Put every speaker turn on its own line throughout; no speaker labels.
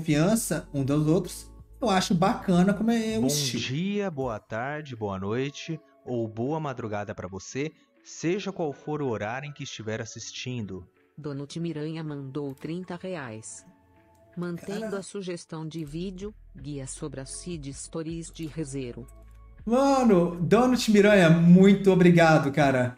confiança um dos outros, eu acho bacana como é o
Bom
estilo.
dia, boa tarde, boa noite ou boa madrugada para você, seja qual for o horário em que estiver assistindo.
Donut Miranha mandou R$30. Mantendo a sugestão de vídeo, guia sobre as seed stories de ReZero.
Mano, Donut Miranha, muito obrigado, cara.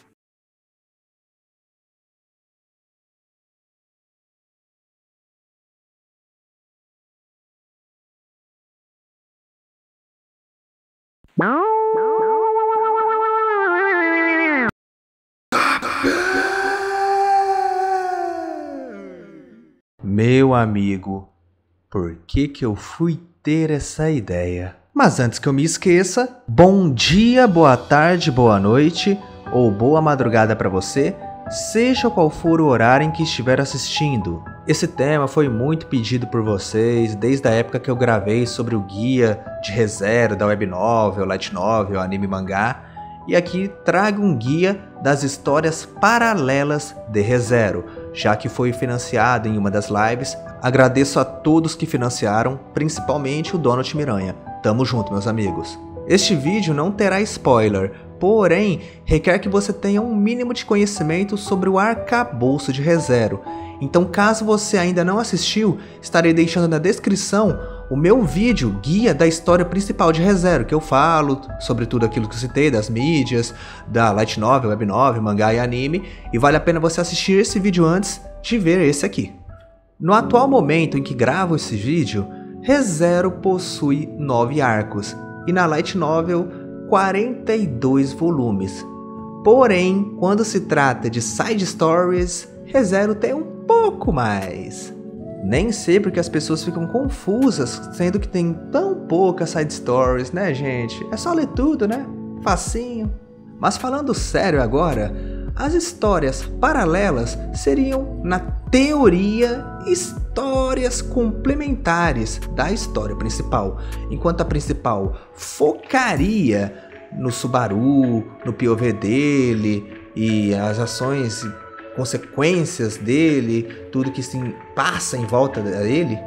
Meu amigo, por que eu fui ter essa ideia? Mas antes que eu me esqueça, bom dia, boa tarde, boa noite ou boa madrugada para você, seja qual for o horário em que estiver assistindo. Esse tema foi muito pedido por vocês desde a época que eu gravei sobre o guia de ReZero da web novel, light novel, anime mangá, e aqui trago um guia das histórias paralelas de ReZero, já que foi financiado em uma das lives. Agradeço a todos que financiaram, principalmente o Donut Miranha. Tamo junto, meus amigos. Este vídeo não terá spoiler, porém requer que você tenha um mínimo de conhecimento sobre o arcabouço de ReZero. Então, caso você ainda não assistiu, estarei deixando na descrição o meu vídeo guia da história principal de ReZero, que eu falo sobre tudo aquilo que eu citei, das mídias, da light novel, web novel, mangá e anime, e vale a pena você assistir esse vídeo antes de ver esse aqui. No atual momento em que gravo esse vídeo, ReZero possui 9 arcos, e na light novel 42 volumes. Porém, quando se trata de side stories, ReZero tem um pouco mais. Nem sei porque as pessoas ficam confusas, sendo que tem tão poucas side stories, né, gente? É só ler tudo, né? Facinho. Mas falando sério agora, as histórias paralelas seriam, na teoria, histórias complementares da história principal, enquanto a principal focaria no Subaru, no POV dele e as ações e consequências dele, tudo que se passa em volta dele.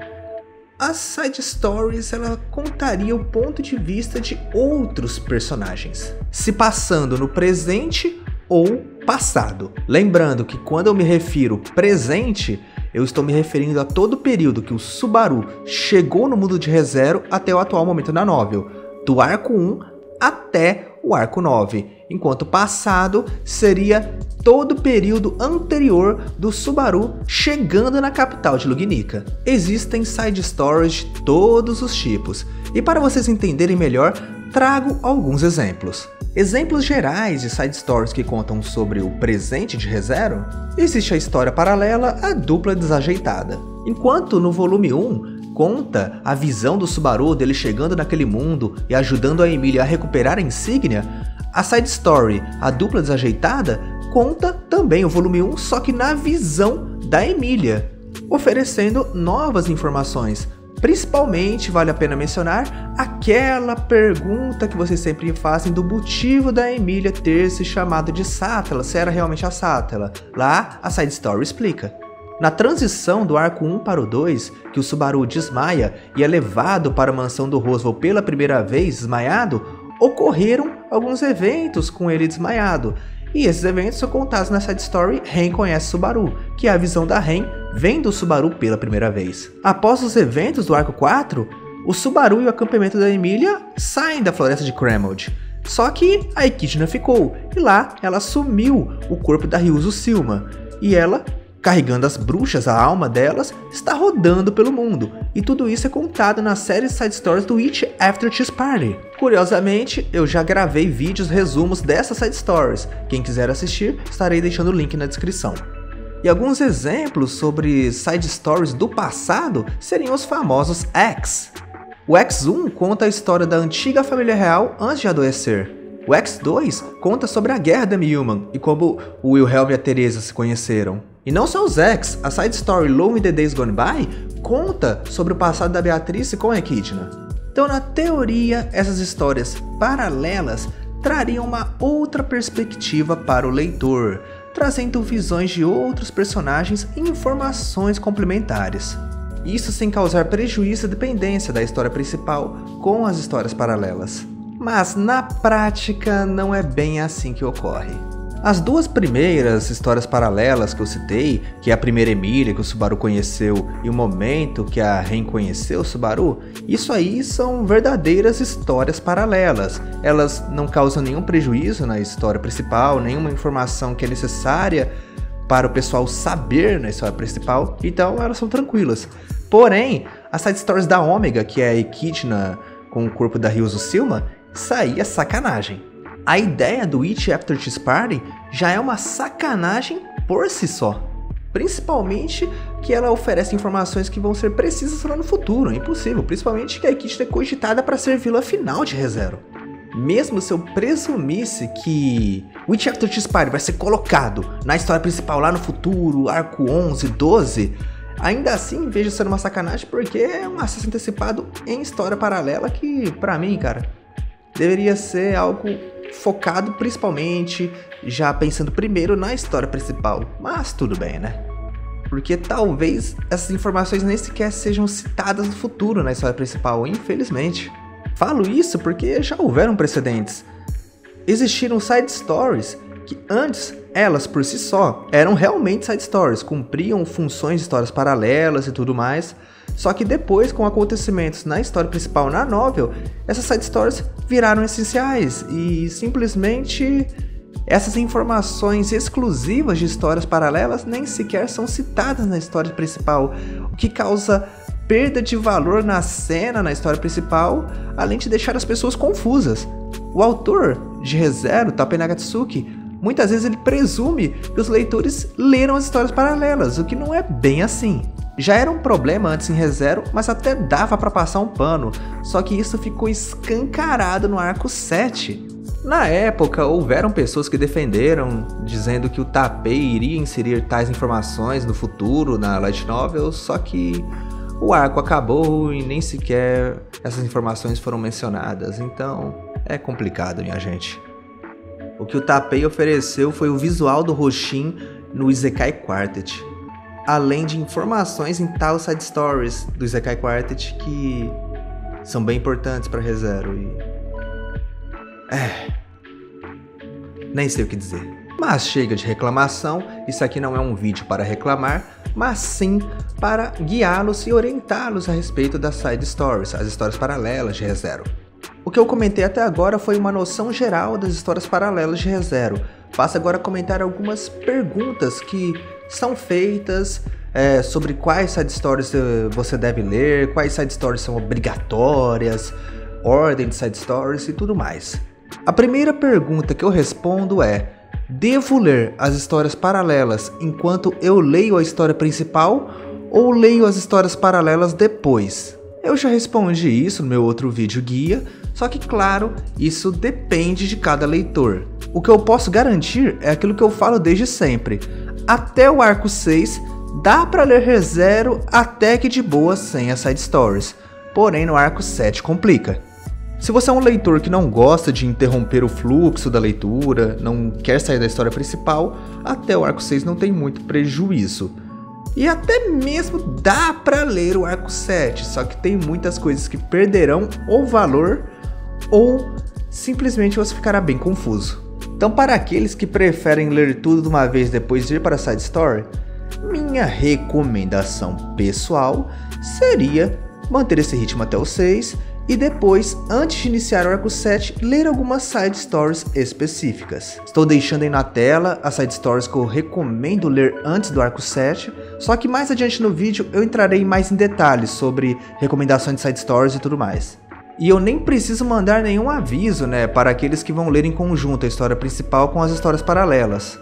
As side stories, ela contaria o ponto de vista de outros personagens, se passando no presente ou passado. Lembrando que quando eu me refiro presente, eu estou me referindo a todo o período que o Subaru chegou no mundo de ReZero até o atual momento da novel, do arco 1 até o arco 9, enquanto passado seria todo o período anterior do Subaru chegando na capital de Lugnica. Existem side stories de todos os tipos, e para vocês entenderem melhor, trago alguns exemplos. Exemplos gerais de side stories que contam sobre o presente de ReZero: existe a história paralela A Dupla Desajeitada. Enquanto no volume 1 conta a visão do Subaru dele chegando naquele mundo e ajudando a Emilia a recuperar a insígnia, a side story A Dupla Desajeitada conta também o volume 1, só que na visão da Emilia, oferecendo novas informações. Principalmente vale a pena mencionar aquela pergunta que vocês sempre fazem do motivo da Emilia ter se chamado de Sátela, se era realmente a Sátela. Lá a side story explica. Na transição do arco 1 para o 2, que o Subaru desmaia e é levado para a mansão do Roswell pela primeira vez desmaiado, ocorreram alguns eventos com ele desmaiado. E esses eventos são contados na side story Ren Conhece Subaru, que é a visão da Ren vendo o Subaru pela primeira vez. Após os eventos do arco 4, o Subaru e o acampamento da Emilia saem da floresta de Cremald. Só que a Echidna ficou, e lá ela assumiu o corpo da Ryuzo Silma, e ela, carregando as bruxas, a alma delas, está rodando pelo mundo. E tudo isso é contado na série Side Stories do It After Cheese Party. Curiosamente, eu já gravei vídeos resumos dessas Side Stories. Quem quiser assistir, estarei deixando o link na descrição. E alguns exemplos sobre Side Stories do passado seriam os famosos X. O X1 conta a história da antiga família real antes de adoecer. O X2 conta sobre a guerra da Human e como o Wilhelm e a Teresa se conheceram. E não só os X, a side story Long in the Days Gone By conta sobre o passado da Beatrice com a Echidna. Então, na teoria, essas histórias paralelas trariam uma outra perspectiva para o leitor, trazendo visões de outros personagens e informações complementares. Isso sem causar prejuízo e dependência da história principal com as histórias paralelas. Mas na prática não é bem assim que ocorre. As duas primeiras histórias paralelas que eu citei, que é a primeira Emilia que o Subaru conheceu e o momento que a Ren conheceu o Subaru, isso aí são verdadeiras histórias paralelas. Elas não causam nenhum prejuízo na história principal, nenhuma informação que é necessária para o pessoal saber na história principal, então elas são tranquilas. Porém, as side stories da Ômega, que é a Echidna com o corpo da Ryuzo Silma, isso aí é sacanagem. A ideia do Witch After Tea Party já é uma sacanagem por si só. Principalmente que ela oferece informações que vão ser precisas lá no futuro, é impossível. Principalmente que a Echidna é cogitada para ser vilã final de ReZero. Mesmo se eu presumisse que Witch After Tea Party vai ser colocado na história principal lá no futuro, arco 11, 12... ainda assim vejo sendo uma sacanagem porque é um acesso antecipado em história paralela que, pra mim, cara, deveria ser algo focado principalmente, já pensando primeiro na história principal. Mas tudo bem, né? Porque talvez essas informações nem sequer sejam citadas no futuro na história principal, infelizmente. Falo isso porque já houveram precedentes. Existiram side stories que antes, elas por si só, eram realmente side stories, cumpriam funções de histórias paralelas e tudo mais, só que depois, com acontecimentos na história principal na novel, essas side stories viraram essenciais e simplesmente essas informações exclusivas de histórias paralelas nem sequer são citadas na história principal, o que causa perda de valor na cena, na história principal, além de deixar as pessoas confusas. O autor de ReZero, Tappei Nagatsuki, muitas vezes ele presume que os leitores leram as histórias paralelas, o que não é bem assim. Já era um problema antes em ReZero, mas até dava pra passar um pano, só que isso ficou escancarado no arco 7. Na época, houveram pessoas que defenderam, dizendo que o Tappei iria inserir tais informações no futuro na light novel, só que o arco acabou e nem sequer essas informações foram mencionadas, então é complicado, minha gente. O que o Tappei ofereceu foi o visual do Hoshin no Isekai Quartet, além de informações em tal side stories do Isekai Quartet que são bem importantes para ReZero e... nem sei o que dizer. Mas chega de reclamação, isso aqui não é um vídeo para reclamar, mas sim para guiá-los e orientá-los a respeito das side stories, as histórias paralelas de ReZero. O que eu comentei até agora foi uma noção geral das histórias paralelas de ReZero. Passo agora a comentar algumas perguntas que são feitas sobre quais side stories você deve ler, quais side stories são obrigatórias, ordem de side stories e tudo mais. A primeira pergunta que eu respondo é: devo ler as histórias paralelas enquanto eu leio a história principal ou leio as histórias paralelas depois? Eu já respondi isso no meu outro vídeo guia, só que claro, isso depende de cada leitor. O que eu posso garantir é aquilo que eu falo desde sempre. Até o arco 6, dá pra ler ReZero até que de boa sem as side stories. Porém no arco 7 complica. Se você é um leitor que não gosta de interromper o fluxo da leitura, não quer sair da história principal, até o arco 6 não tem muito prejuízo. E até mesmo dá pra ler o arco 7, só que tem muitas coisas que perderão ou valor ou simplesmente você ficará bem confuso. Então para aqueles que preferem ler tudo de uma vez depois de ir para a side story, minha recomendação pessoal seria manter esse ritmo até o 6 e depois, antes de iniciar o arco 7, ler algumas side stories específicas. Estou deixando aí na tela as side stories que eu recomendo ler antes do arco 7, só que mais adiante no vídeo eu entrarei mais em detalhes sobre recomendações de side stories e tudo mais. E eu nem preciso mandar nenhum aviso, né, para aqueles que vão ler em conjunto a história principal com as histórias paralelas.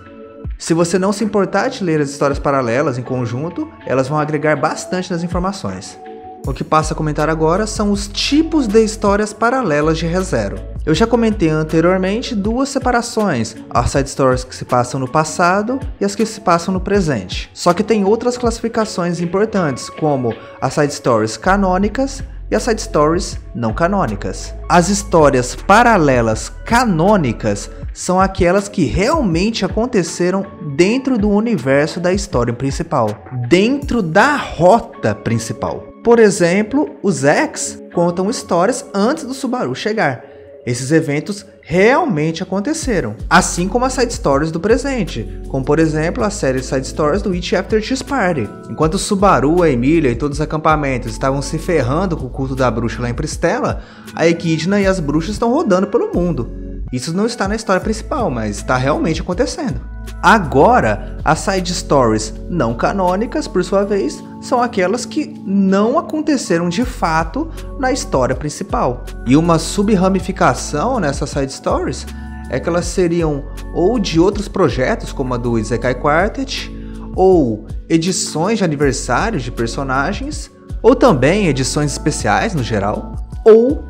Se você não se importar de ler as histórias paralelas em conjunto, elas vão agregar bastante nas informações. O que passo a comentar agora são os tipos de histórias paralelas de ReZero. Eu já comentei anteriormente duas separações, as side stories que se passam no passado e as que se passam no presente. Só que tem outras classificações importantes, como as side stories canônicas e as side stories não canônicas. As histórias paralelas canônicas são aquelas que realmente aconteceram dentro do universo da história principal, dentro da rota principal. Por exemplo, os X contam histórias antes do Subaru chegar. Esses eventos realmente aconteceram, assim como as side stories do presente, como por exemplo a série de side stories do Witch After Tea Party. Enquanto o Subaru, a Emília e todos os acampamentos estavam se ferrando com o culto da bruxa lá em Pristela, a Equidna e as bruxas estão rodando pelo mundo. Isso não está na história principal, mas está realmente acontecendo. Agora, as side stories não canônicas, por sua vez, são aquelas que não aconteceram de fato na história principal. E uma sub-ramificação nessas side stories é que elas seriam ou de outros projetos, como a do Isekai Quartet, ou edições de aniversários de personagens, ou também edições especiais no geral, ou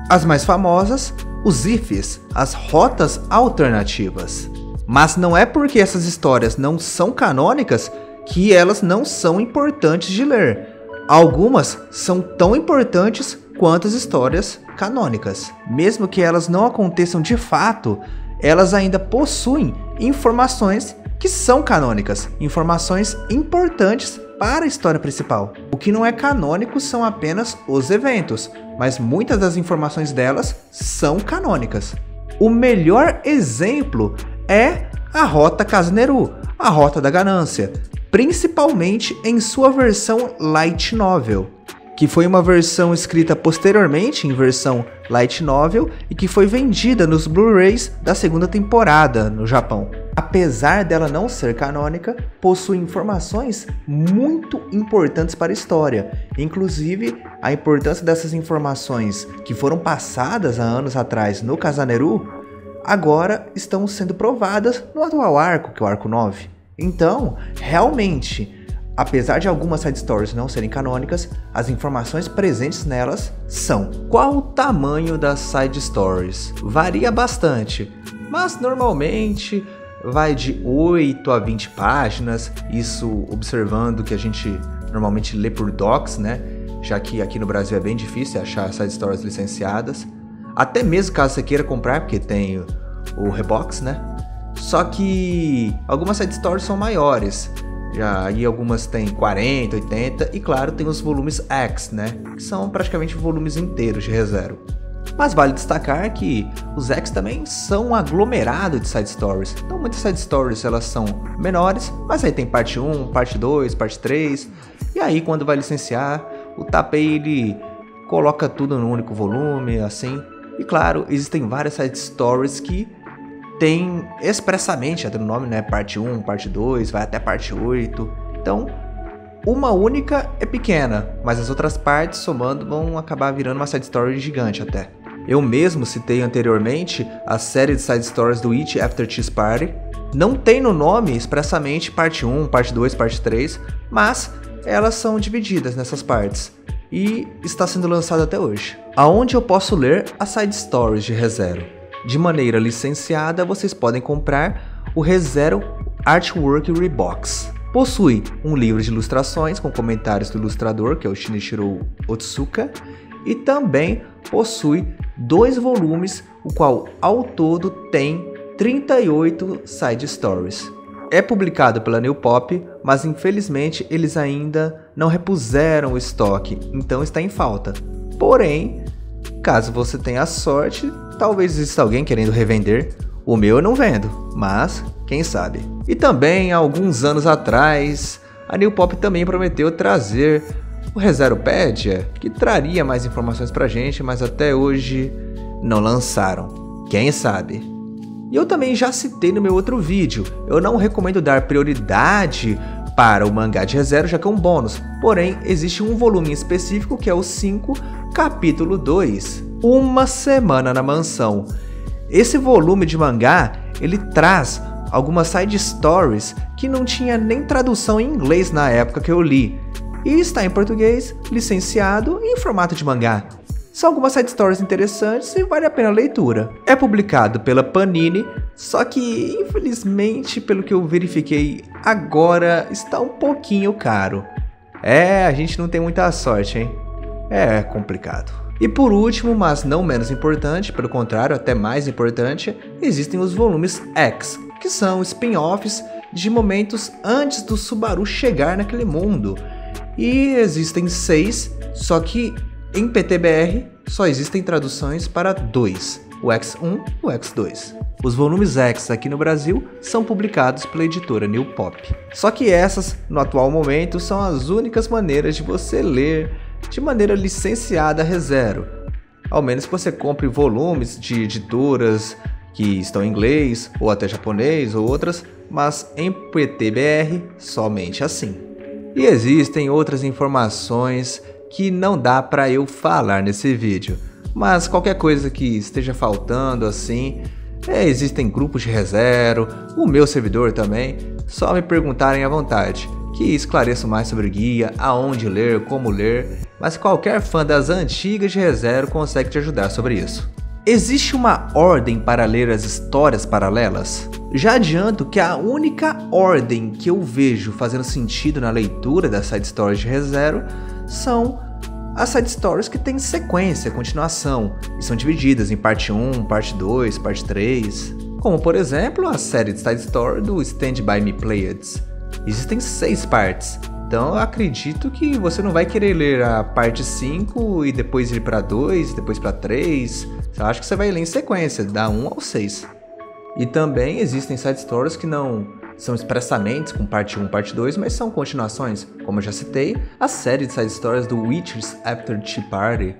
as mais famosas, os IFs, as rotas alternativas. Mas não é porque essas histórias não são canônicas que elas não são importantes de ler. Algumas são tão importantes quanto as histórias canônicas. Mesmo que elas não aconteçam de fato, elas ainda possuem informações que são canônicas, informações importantes para a história principal. O que não é canônico são apenas os eventos, mas muitas das informações delas são canônicas. O melhor exemplo é a Rota Kazeneru, a Rota da Ganância, principalmente em sua versão Light Novel, que foi uma versão escrita posteriormente em versão Light Novel e que foi vendida nos Blu-rays da segunda temporada no Japão. Apesar dela não ser canônica, possui informações muito importantes para a história. Inclusive, a importância dessas informações que foram passadas há anos atrás no Kazeneru, agora estão sendo provadas no atual arco, que é o arco 9. Então, realmente, apesar de algumas side stories não serem canônicas, as informações presentes nelas são. Qual o tamanho das side stories? Varia bastante, mas normalmente vai de 8 a 20 páginas, isso observando que a gente normalmente lê por docs, né? Já que aqui no Brasil é bem difícil achar side stories licenciadas. Até mesmo caso você queira comprar, porque tem o Rebox, né? Só que algumas side stories são maiores. Aí algumas tem 40, 80 e claro, tem os volumes X, né? Que são praticamente volumes inteiros de ReZero. Mas vale destacar que os X também são um aglomerado de side stories. Então muitas side stories elas são menores, mas aí tem parte 1, parte 2, parte 3. E aí quando vai licenciar, o Tapei ele coloca tudo num único volume, assim. E claro, existem várias side stories que tem expressamente até no nome, né? Parte 1, parte 2, vai até parte 8. Então, uma única é pequena, mas as outras partes, somando, vão acabar virando uma side story gigante até. Eu mesmo citei anteriormente a série de side stories do Witch After Tea Party. Não tem no nome expressamente parte 1, parte 2, parte 3, mas elas são divididas nessas partes. E está sendo lançado até hoje. Aonde eu posso ler as side stories de ReZero? De maneira licenciada, vocês podem comprar o ReZero Artwork Rebox. Possui um livro de ilustrações com comentários do ilustrador, que é o Shinichiro Otsuka, e também possui 2 volumes, o qual ao todo tem 38 side stories. É publicado pela New Pop, mas infelizmente eles ainda não repuseram o estoque, então está em falta. Porém, caso você tenha sorte, talvez exista alguém querendo revender. O meu eu não vendo, mas quem sabe. E também, há alguns anos atrás, a New Pop também prometeu trazer o ReZeropedia, que traria mais informações pra gente, mas até hoje não lançaram. Quem sabe? E eu também já citei no meu outro vídeo, eu não recomendo dar prioridade para o mangá de ReZero, já que é um bônus. Porém, existe um volume específico que é o 5, capítulo 2, Uma Semana na Mansão. Esse volume de mangá, ele traz algumas side stories que não tinha nem tradução em inglês na época que eu li. E está em português, licenciado e em formato de mangá. São algumas side stories interessantes e vale a pena a leitura. É publicado pela Panini, só que infelizmente, pelo que eu verifiquei, agora está um pouquinho caro. A gente não tem muita sorte, hein? é complicado. E por último, mas não menos importante, pelo contrário, até mais importante, existem os volumes X, que são spin-offs de momentos antes do Subaru chegar naquele mundo. E existem 6, só que em PTBR só existem traduções para 2, o X1 e o X2. Os volumes X aqui no Brasil são publicados pela editora New Pop. Só que essas, no atual momento, são as únicas maneiras de você ler de maneira licenciada ReZero. Ao menos que você compre volumes de editoras que estão em inglês, ou até japonês, ou outras, mas em PTBR somente assim. E existem outras informações que não dá para eu falar nesse vídeo, mas qualquer coisa que esteja faltando assim, existem grupos de ReZero, o meu servidor também, só me perguntarem à vontade, que esclareço mais sobre o guia, aonde ler, como ler, mas qualquer fã das antigas de ReZero consegue te ajudar sobre isso. Existe uma ordem para ler as histórias paralelas? Já adianto que a única ordem que eu vejo fazendo sentido na leitura das side stories de ReZero são as side stories que têm sequência, continuação, e são divididas em parte 1, parte 2, parte 3, como por exemplo a série de side story do Stand By Me Pleiades. Existem 6 partes, então eu acredito que você não vai querer ler a parte 5 e depois ir para 2, depois para 3, eu acho que você vai ler em sequência, da 1 ao 6. E também existem side stories que não são expressamente com parte 1 e parte 2, mas são continuações, como eu já citei, a série de side stories do Witches After Tea Party,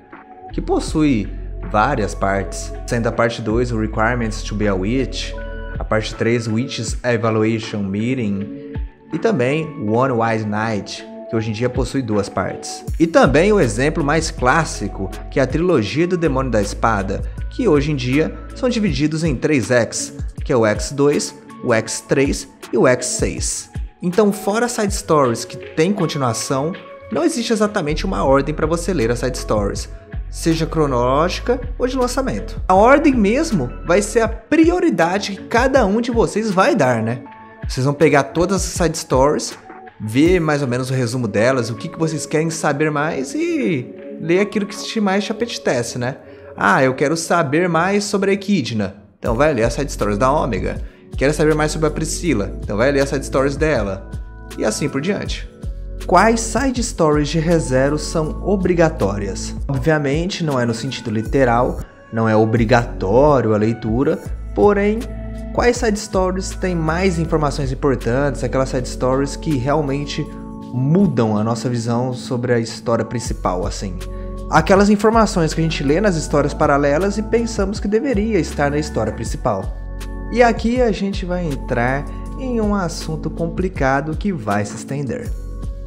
que possui várias partes, sendo a parte 2 o Requirements to be a Witch, a parte 3 Witches Evaluation Meeting, e também One Wise Night, que hoje em dia possui 2 partes. E também o exemplo mais clássico, que é a trilogia do Demônio da Espada, que hoje em dia são divididos em 3 X, que é o X2, o X3 e o X6. Então, fora as side stories que tem continuação, não existe exatamente uma ordem para você ler as side stories, seja cronológica ou de lançamento. A ordem mesmo vai ser a prioridade que cada um de vocês vai dar, né? Vocês vão pegar todas as side stories, ver mais ou menos o resumo delas, o que vocês querem saber mais e ler aquilo que mais te apetece, né? Ah, eu quero saber mais sobre a Echidna, então vai ler as side stories da Ômega. Quero saber mais sobre a Priscila, então vai ler as side stories dela. E assim por diante. Quais side stories de ReZero são obrigatórias? Obviamente não é no sentido literal, não é obrigatório a leitura, porém, quais side stories têm mais informações importantes, aquelas side stories que realmente mudam a nossa visão sobre a história principal, assim. Aquelas informações que a gente lê nas histórias paralelas e pensamos que deveria estar na história principal. E aqui a gente vai entrar em um assunto complicado que vai se estender,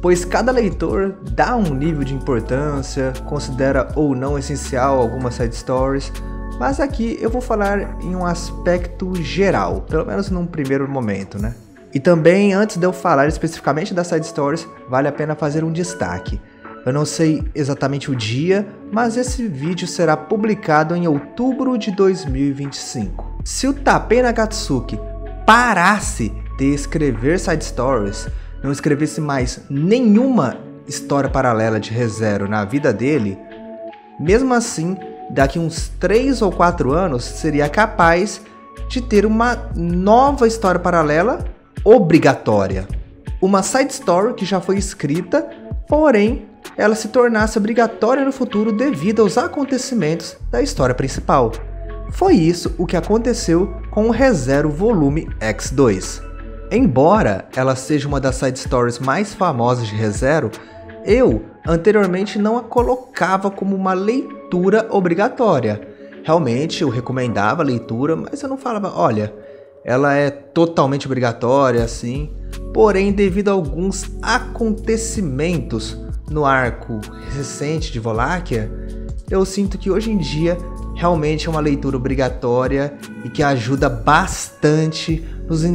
pois cada leitor dá um nível de importância, considera ou não essencial algumas side stories, mas aqui eu vou falar em um aspecto geral, pelo menos num primeiro momento, né? E também, antes de eu falar especificamente das side stories, vale a pena fazer um destaque. Eu não sei exatamente o dia, mas esse vídeo será publicado em outubro de 2025. Se o Tapei Nagatsuki parasse de escrever side stories, não escrevesse mais nenhuma história paralela de ReZero na vida dele, mesmo assim, daqui uns 3 ou 4 anos, seria capaz de ter uma nova história paralela obrigatória. Uma side story que já foi escrita, porém, ela se tornasse obrigatória no futuro devido aos acontecimentos da história principal. Foi isso o que aconteceu com o ReZero Volume X2. Embora ela seja uma das side stories mais famosas de ReZero, eu anteriormente não a colocava como uma leitura obrigatória. Realmente eu recomendava a leitura, mas eu não falava, olha, ela é totalmente obrigatória assim. Porém, devido a alguns acontecimentos no arco recente de Volachia, eu sinto que hoje em dia realmente é uma leitura obrigatória e que ajuda bastante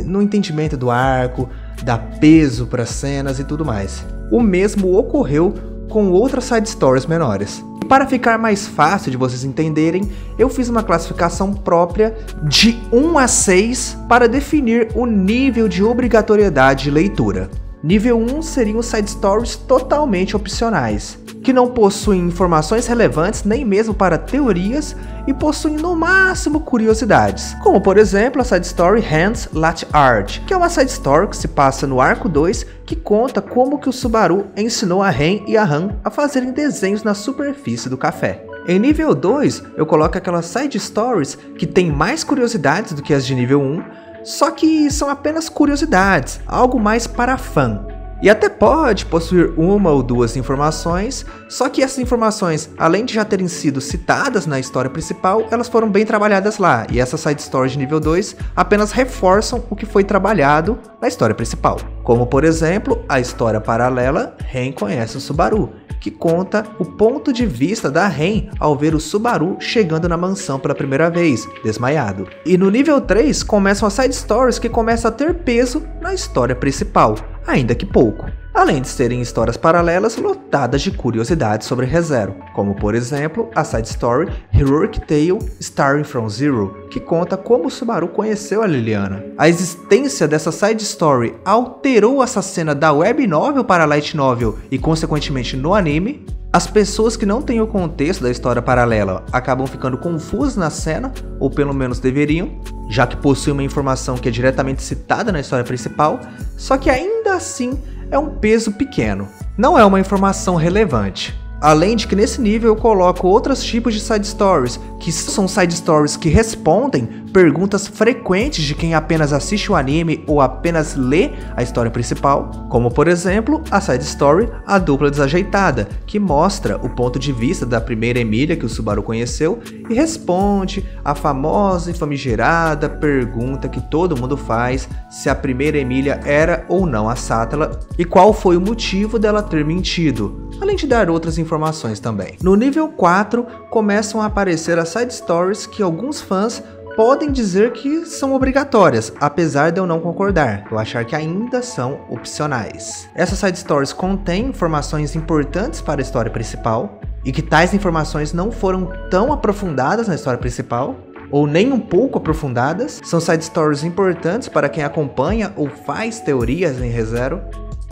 no entendimento do arco, dá peso para as cenas e tudo mais. O mesmo ocorreu com outras side stories menores. E para ficar mais fácil de vocês entenderem, eu fiz uma classificação própria de 1 a 6 para definir o nível de obrigatoriedade de leitura. Nível 1 seriam side stories totalmente opcionais, que não possuem informações relevantes nem mesmo para teorias e possuem no máximo curiosidades, como por exemplo a side story Hands Latte Art, que é uma side story que se passa no arco 2, que conta como que o Subaru ensinou a Ren e a Han a fazerem desenhos na superfície do café. Em nível 2, eu coloco aquelas side stories que tem mais curiosidades do que as de nível 1, só que são apenas curiosidades, algo mais para fã. E até pode possuir uma ou duas informações, só que essas informações, além de já terem sido citadas na história principal, elas foram bem trabalhadas lá, e essas side stories de nível 2 apenas reforçam o que foi trabalhado na história principal. Como por exemplo, a história paralela Ren conhece o Subaru, que conta o ponto de vista da Ren ao ver o Subaru chegando na mansão pela primeira vez, desmaiado. E no nível 3 começam as side stories que começam a ter peso na história principal, ainda que pouco. Além de serem histórias paralelas lotadas de curiosidades sobre ReZero, como por exemplo a side story Heroic Tale Starting from Zero, que conta como o Subaru conheceu a Liliana. A existência dessa side story alterou essa cena da web novel para light novel e consequentemente no anime. As pessoas que não têm o contexto da história paralela acabam ficando confusas na cena, ou pelo menos deveriam, já que possui uma informação que é diretamente citada na história principal, só que ainda assim é um peso pequeno, não é uma informação relevante. Além de que nesse nível eu coloco outros tipos de side stories, que são side stories que respondem perguntas frequentes de quem apenas assiste o anime ou apenas lê a história principal, como por exemplo a side story A Dupla Desajeitada, que mostra o ponto de vista da primeira Emília que o Subaru conheceu e responde a famosa e famigerada pergunta que todo mundo faz se a primeira Emília era ou não a Sátala e qual foi o motivo dela ter mentido, além de dar outras informações também. No nível 4 começam a aparecer as side stories que alguns fãs podem dizer que são obrigatórias, apesar de eu não concordar, eu achar que ainda são opcionais. Essas side stories contêm informações importantes para a história principal, e que tais informações não foram tão aprofundadas na história principal, ou nem um pouco aprofundadas. São side stories importantes para quem acompanha ou faz teorias em ReZero,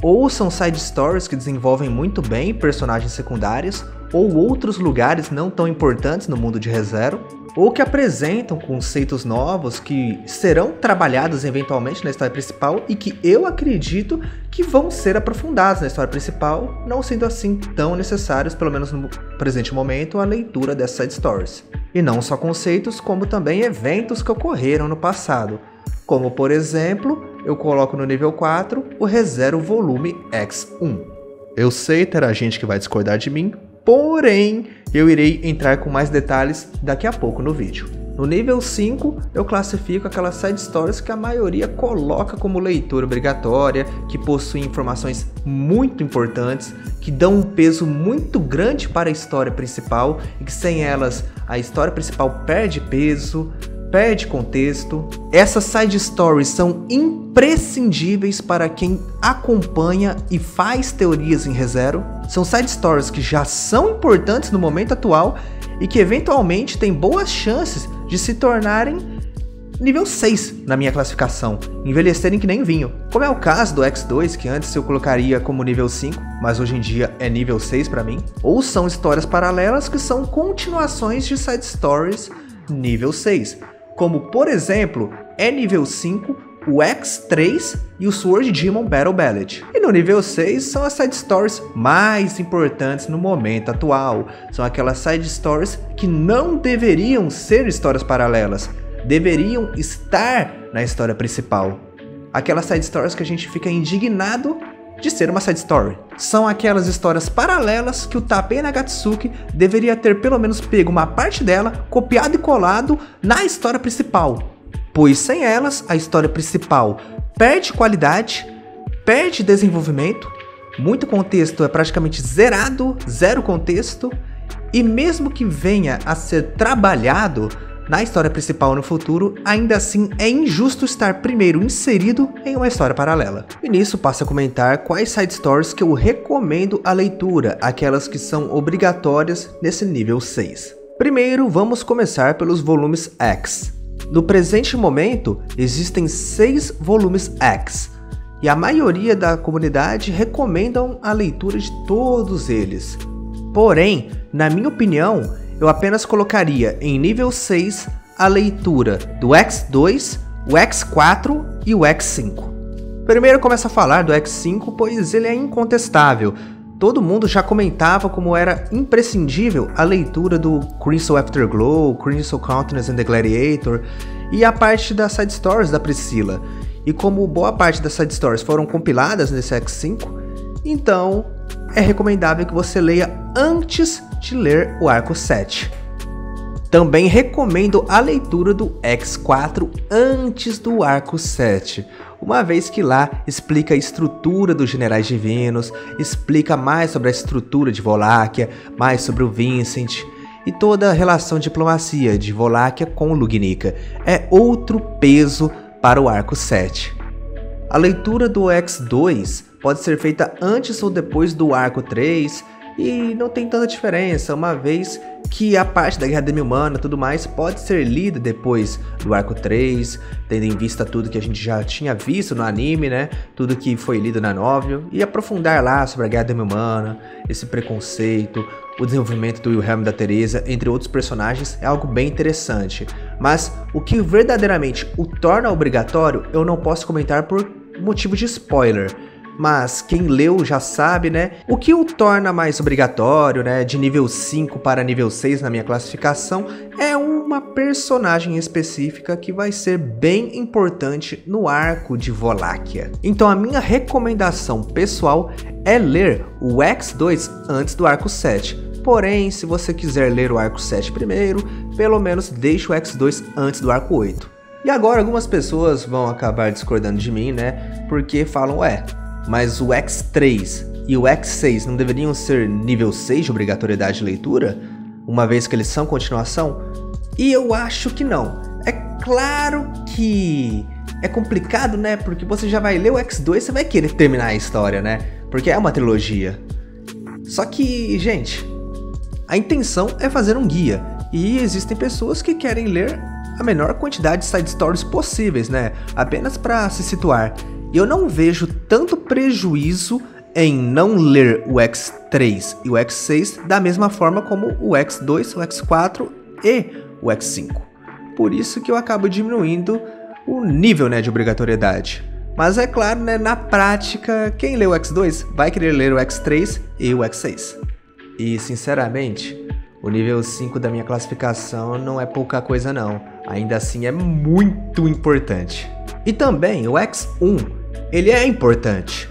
ou são side stories que desenvolvem muito bem personagens secundários, ou outros lugares não tão importantes no mundo de ReZero, ou que apresentam conceitos novos que serão trabalhados eventualmente na história principal e que eu acredito que vão ser aprofundados na história principal, não sendo assim tão necessários, pelo menos no presente momento, a leitura dessas side stories. E não só conceitos, como também eventos que ocorreram no passado, como por exemplo, eu coloco no nível 4 o ReZero Volume X1. Eu sei, terá gente que vai discordar de mim, porém, eu irei entrar com mais detalhes daqui a pouco no vídeo. No nível 5, eu classifico aquelas side stories que a maioria coloca como leitura obrigatória, que possuem informações muito importantes, que dão um peso muito grande para a história principal e que sem elas a história principal perde peso, perde contexto. Essas side stories são imprescindíveis para quem acompanha e faz teorias em ReZero. São side stories que já são importantes no momento atual e que eventualmente têm boas chances de se tornarem nível 6 na minha classificação, envelhecerem que nem vinho. Como é o caso do X2, que antes eu colocaria como nível 5, mas hoje em dia é nível 6 para mim. Ou são histórias paralelas que são continuações de side stories nível 6. Como por exemplo, é nível 5 o X3 e o Sword Demon Battle Ballet. E no nível 6 são as side stories mais importantes no momento atual. São aquelas side stories que não deveriam ser histórias paralelas, deveriam estar na história principal. Aquelas side stories que a gente fica indignado de ser uma side story. São aquelas histórias paralelas que o Tapei Nagatsuki deveria ter pelo menos pego uma parte dela, copiado e colado na história principal. Pois sem elas, a história principal perde qualidade, perde desenvolvimento, muito contexto é praticamente zerado, zero contexto, e mesmo que venha a ser trabalhado na história principal no futuro, ainda assim é injusto estar primeiro inserido em uma história paralela. E nisso passo a comentar quais side stories que eu recomendo a leitura, aquelas que são obrigatórias nesse nível 6. Primeiro, vamos começar pelos volumes X. No presente momento, existem 6 volumes X, e a maioria da comunidade recomendam a leitura de todos eles. Porém, na minha opinião, eu apenas colocaria em nível 6 a leitura do X2, o X4 e o X5. Primeiro eu começo a falar do X5, pois ele é incontestável. Todo mundo já comentava como era imprescindível a leitura do Crimson Afterglow, Crimson Countenance and the Gladiator e a parte das side stories da Priscilla. E como boa parte das side stories foram compiladas nesse X5, então é recomendável que você leia antes de ler o arco 7. Também recomendo a leitura do X4 antes do arco 7, uma vez que lá explica a estrutura dos generais divinos, explica mais sobre a estrutura de Volakya, mais sobre o Vincent e toda a relação de diplomacia de Volakya com Lugnica. É outro peso para o arco 7. A leitura do X2 pode ser feita antes ou depois do arco 3 e não tem tanta diferença, uma vez que a parte da Guerra Demi-Humana e tudo mais pode ser lida depois do arco 3, tendo em vista tudo que a gente já tinha visto no anime, né? Tudo que foi lido na novel, e aprofundar lá sobre a Guerra Demi-Humana, esse preconceito, o desenvolvimento do Wilhelm e da Teresa, entre outros personagens, é algo bem interessante. Mas o que verdadeiramente o torna obrigatório, eu não posso comentar por motivo de spoiler. Mas quem leu já sabe, né? O que o torna mais obrigatório, né? De nível 5 para nível 6 na minha classificação é uma personagem específica que vai ser bem importante no arco de Volakya. Então a minha recomendação pessoal é ler o X2 antes do arco 7. Porém, se você quiser ler o arco 7 primeiro, pelo menos deixe o X2 antes do arco 8. E agora algumas pessoas vão acabar discordando de mim, né? Porque falam, mas o X3 e o X6 não deveriam ser nível 6 de obrigatoriedade de leitura, uma vez que eles são continuação? E eu acho que não. É claro que é complicado, né? Porque você já vai ler o X2, você vai querer terminar a história, né? Porque é uma trilogia. Só que, gente, a intenção é fazer um guia. E existem pessoas que querem ler a menor quantidade de side stories possíveis, né? Apenas para se situar. E eu não vejo tanto prejuízo em não ler o X3 e o X6 da mesma forma como o X2, o X4 e o X5. Por isso que eu acabo diminuindo o nível, né, de obrigatoriedade. Mas é claro, né, na prática, quem lê o X2 vai querer ler o X3 e o X6. E sinceramente, o nível 5 da minha classificação não é pouca coisa não. Ainda assim é muito importante. E também o X1, ele é importante.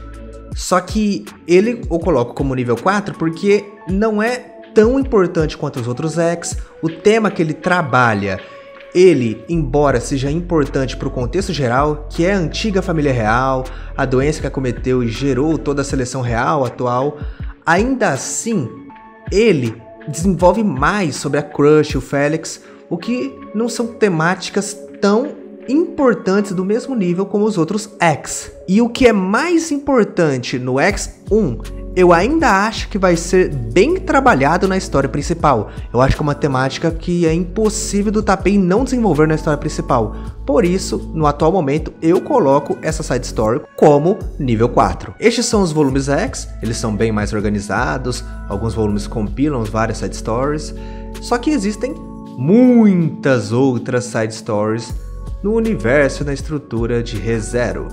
Só que ele eu coloco como nível 4 porque não é tão importante quanto os outros X. O tema que ele trabalha, ele, embora seja importante para o contexto geral, que é a antiga família real, a doença que acometeu e gerou toda a seleção real atual, ainda assim, ele desenvolve mais sobre a Crush e o Felix, o que não são temáticas tão importantes do mesmo nível como os outros X. E o que é mais importante no X1, eu ainda acho que vai ser bem trabalhado na história principal. Eu acho que é uma temática que é impossível do Tappei não desenvolver na história principal. Por isso, no atual momento, eu coloco essa side story como nível 4. Estes são os volumes X, eles são bem mais organizados, alguns volumes compilam várias side stories, só que existem muitas outras side stories no universo e na estrutura de Re:Zero.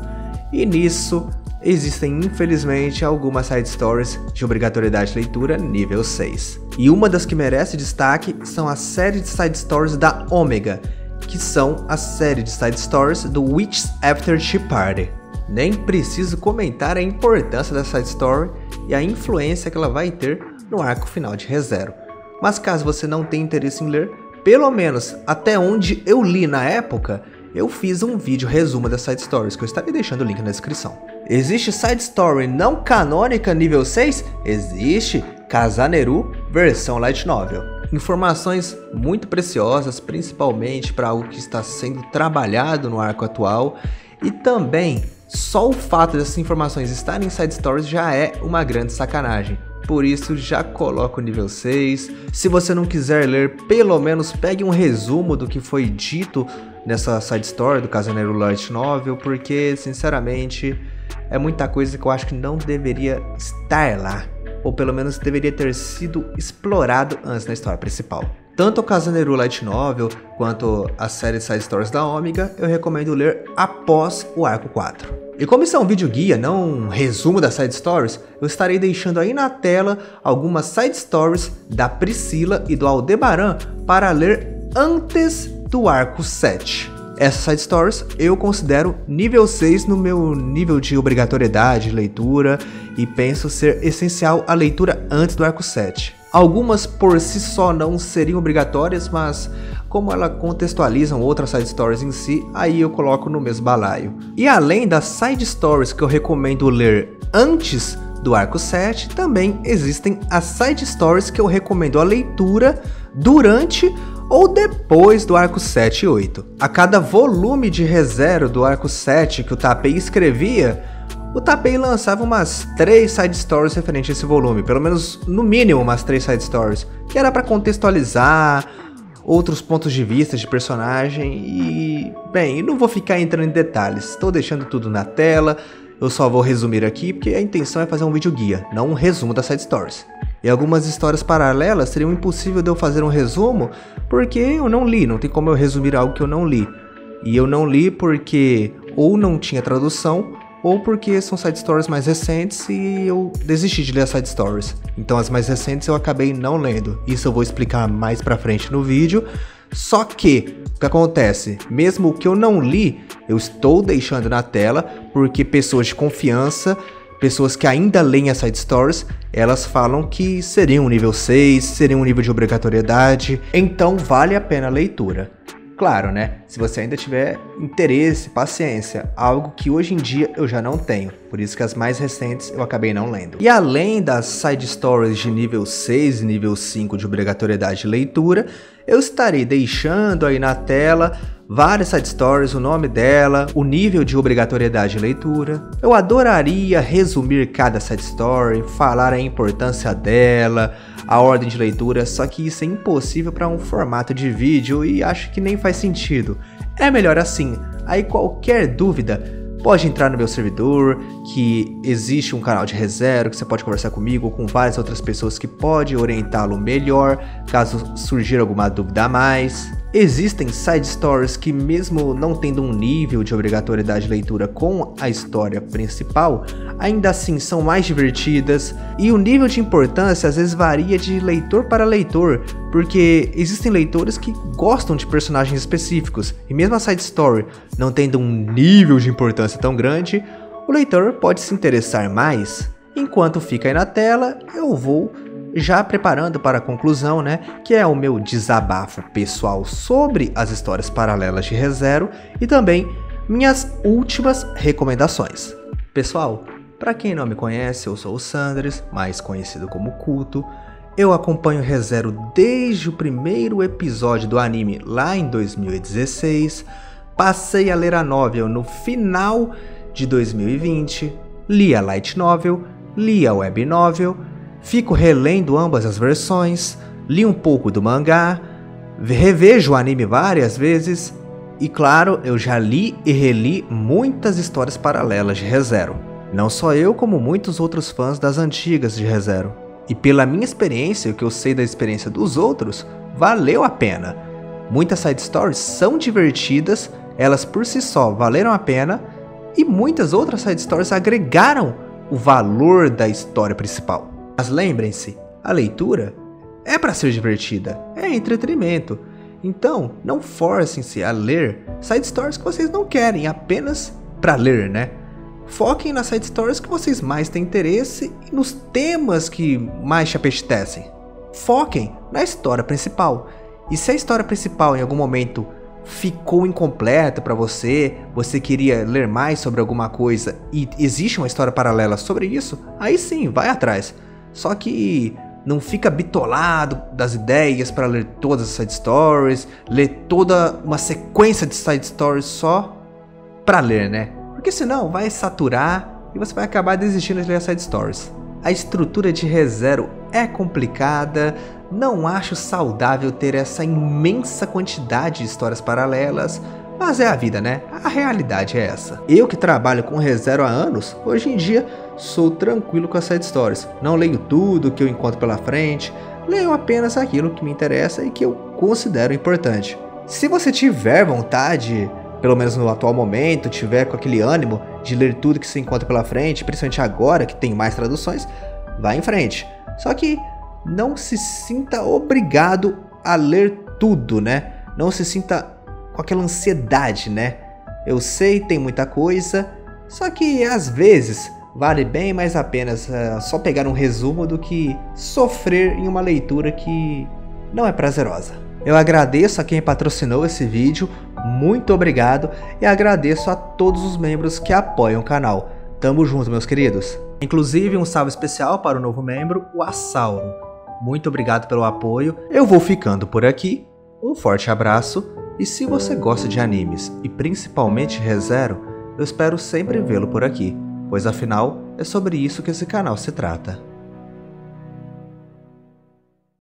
E nisso, existem infelizmente algumas side stories de obrigatoriedade de leitura nível 6. E uma das que merece destaque são a série de side stories da Omega, que são a série de side stories do Witch's After Tea Party. Nem preciso comentar a importância da side story e a influência que ela vai ter no arco final de Re:Zero. Mas caso você não tenha interesse em ler, pelo menos até onde eu li na época, eu fiz um vídeo resumo das side stories, que eu estarei deixando o link na descrição. Existe side story não canônica nível 6? Existe, Kazaneru versão light novel. Informações muito preciosas, principalmente para algo que está sendo trabalhado no arco atual. E também, só o fato dessas informações estarem em side stories já é uma grande sacanagem. Por isso já coloco o nível 6. Se você não quiser ler, pelo menos pegue um resumo do que foi dito nessa side story do Kazaneru Light Novel, porque sinceramente é muita coisa que eu acho que não deveria estar lá, ou pelo menos deveria ter sido explorado antes na história principal. Tanto o Kazaneru Light Novel quanto a série de Side Stories da Omega, eu recomendo ler após o arco 4. E como isso é um vídeo guia, não um resumo das Side Stories, eu estarei deixando aí na tela algumas Side Stories da Priscila e do Aldebaran para ler antes do arco 7. Essas Side Stories eu considero nível 6 no meu nível de obrigatoriedade de leitura e penso ser essencial a leitura antes do arco 7. Algumas por si só não seriam obrigatórias, mas como elas contextualizam outras Side Stories em si, aí eu coloco no mesmo balaio. E além das Side Stories que eu recomendo ler antes do arco 7, também existem as Side Stories que eu recomendo a leitura durante ou depois do arco 7 e 8. A cada volume de ReZero do arco 7 que o Tappei escrevia, o Tappei lançava umas 3 side stories referentes a esse volume, pelo menos no mínimo umas 3 side stories, que era para contextualizar outros pontos de vista de personagem e, bem, eu não vou ficar entrando em detalhes, estou deixando tudo na tela, eu só vou resumir aqui porque a intenção é fazer um vídeo guia, não um resumo das side stories. E algumas histórias paralelas seriam impossível de eu fazer um resumo porque eu não li, não tem como eu resumir algo que eu não li. E eu não li porque ou não tinha tradução, ou porque são side stories mais recentes e eu desisti de ler as side stories. Então as mais recentes eu acabei não lendo. Isso eu vou explicar mais pra frente no vídeo. Só que, o que acontece? Mesmo o que eu não li, eu estou deixando na tela, porque pessoas de confiança, pessoas que ainda leem as side stories, elas falam que seriam um nível 6, seriam um nível de obrigatoriedade, então vale a pena a leitura. Claro, né? Se você ainda tiver interesse, paciência, algo que hoje em dia eu já não tenho, por isso que as mais recentes eu acabei não lendo. E além das side stories de nível 6 e nível 5 de obrigatoriedade de leitura, eu estarei deixando aí na tela várias side stories, o nome dela, o nível de obrigatoriedade de leitura. Eu adoraria resumir cada side story, falar a importância dela, a ordem de leitura, só que isso é impossível para um formato de vídeo e acho que nem faz sentido. É melhor assim. Aí qualquer dúvida, pode entrar no meu servidor, que existe um canal de ReZero, que você pode conversar comigo ou com várias outras pessoas que podem orientá-lo melhor, caso surgir alguma dúvida a mais. Existem side stories que, mesmo não tendo um nível de obrigatoriedade de leitura com a história principal, ainda assim são mais divertidas, e o nível de importância às vezes varia de leitor para leitor, porque existem leitores que gostam de personagens específicos, e mesmo a side story não tendo um nível de importância tão grande, o leitor pode se interessar mais. Enquanto fica aí na tela, eu vou já preparando para a conclusão, né, que é o meu desabafo pessoal sobre as histórias paralelas de ReZero e também minhas últimas recomendações. Pessoal, para quem não me conhece, eu sou o Sandres, mais conhecido como Culto. Eu acompanho ReZero desde o primeiro episódio do anime lá em 2016, passei a ler a novel no final de 2020, li a light novel, li a web novel, fico relendo ambas as versões, li um pouco do mangá, revejo o anime várias vezes e, claro, eu já li e reli muitas histórias paralelas de ReZero. Não só eu, como muitos outros fãs das antigas de ReZero. E pela minha experiência, o que eu sei da experiência dos outros, valeu a pena. Muitas side stories são divertidas, elas por si só valeram a pena, e muitas outras side stories agregaram o valor da história principal. Mas lembrem-se, a leitura é para ser divertida, é entretenimento. Então, não forcem-se a ler side stories que vocês não querem, apenas para ler, né? Foquem nas side stories que vocês mais têm interesse e nos temas que mais te apetecem. Foquem na história principal. E se a história principal em algum momento ficou incompleta para você, você queria ler mais sobre alguma coisa e existe uma história paralela sobre isso, aí sim, vai atrás. Só que não fica bitolado das ideias para ler todas as side stories, ler toda uma sequência de side stories só para ler, né? Porque senão vai saturar e você vai acabar desistindo de ler as side stories. A estrutura de ReZero é complicada, não acho saudável ter essa imensa quantidade de histórias paralelas, Mas é a vida, né? A realidade é essa. Eu que trabalho com ReZero há anos, hoje em dia sou tranquilo com as side stories. Não leio tudo que eu encontro pela frente, leio apenas aquilo que me interessa e que eu considero importante. Se você tiver vontade, pelo menos no atual momento, tiver com aquele ânimo de ler tudo que se encontra pela frente, principalmente agora que tem mais traduções, vá em frente. Só que não se sinta obrigado a ler tudo, né? Não se sinta com aquela ansiedade, né? Eu sei, tem muita coisa, só que às vezes vale bem mais a pena só pegar um resumo do que sofrer em uma leitura que não é prazerosa. Eu agradeço a quem patrocinou esse vídeo, muito obrigado, e agradeço a todos os membros que apoiam o canal. Tamo junto, meus queridos. Inclusive um salve especial para o novo membro, o Asauro. Muito obrigado pelo apoio, eu vou ficando por aqui, um forte abraço, e se você gosta de animes e principalmente ReZero, eu espero sempre vê-lo por aqui, pois afinal é sobre isso que esse canal se trata.